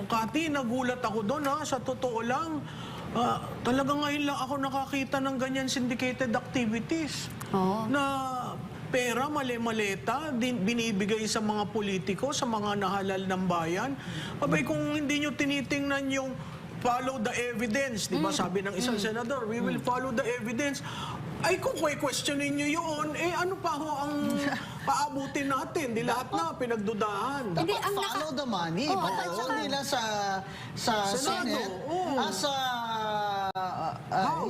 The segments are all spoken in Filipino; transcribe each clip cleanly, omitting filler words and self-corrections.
Kati, nagulat ako doon ha, sa totoo lang. Talagang ngayon lang ako nakakita ng ganyan syndicated activities. Na pera, mali-maleta, binibigay sa mga politiko, sa mga nahalal ng bayan. Abay, kung hindi nyo tinitingnan yung follow the evidence, di ba sabi ng isang senador, we will follow the evidence. Ay, kung questionin nyo yun, eh ano pa ho ang paabutin natin? Di lahat na pinagdudahan. Hindi, Dapat follow the money. Pataon nila sa Senate as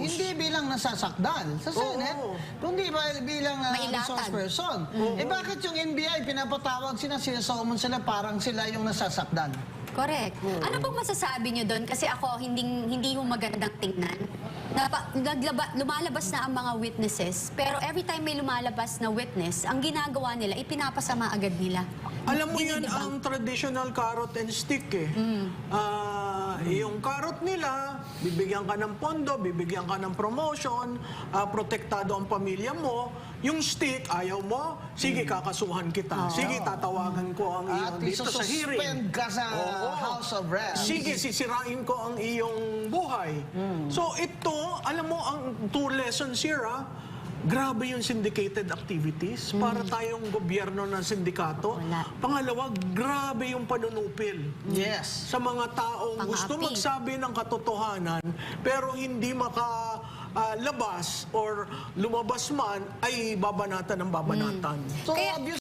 hindi bilang nasasakdal sa Senate, kundi bilang resource person. Eh bakit yung NBI pinapatawag sila, sinasawman sila parang sila yung nasasakdal? Correct. Ano pong masasabi nyo doon? Kasi ako, hindi mo magandang tingnan. Lumalabas na ang mga witnesses, pero every time may lumalabas na witness, ang ginagawa nila, ipinapasama agad nila. Alam mo yan ang traditional carrot and stick eh. Yung carrot nila, bibigyan ka ng pondo, bibigyan ka ng promotion, protektado ang pamilya mo. Yung stick, ayaw mo, sige, kakasuhan kita. Sige, tatawagan ko ang iyong dito sa hearing. Suspend ka sa House of Reps. Sige, sisirain ko ang iyong buhay. So ito, alam mo, ang two lessons here, grabe yung syndicated activities para tayong gobyerno ng sindikato. Pangalawa, grabe yung panunupil. Yes. Sa mga taong gusto magsabi ng katotohanan pero hindi labas or lumabas man ay babanatan ng babanatan. So, obviously,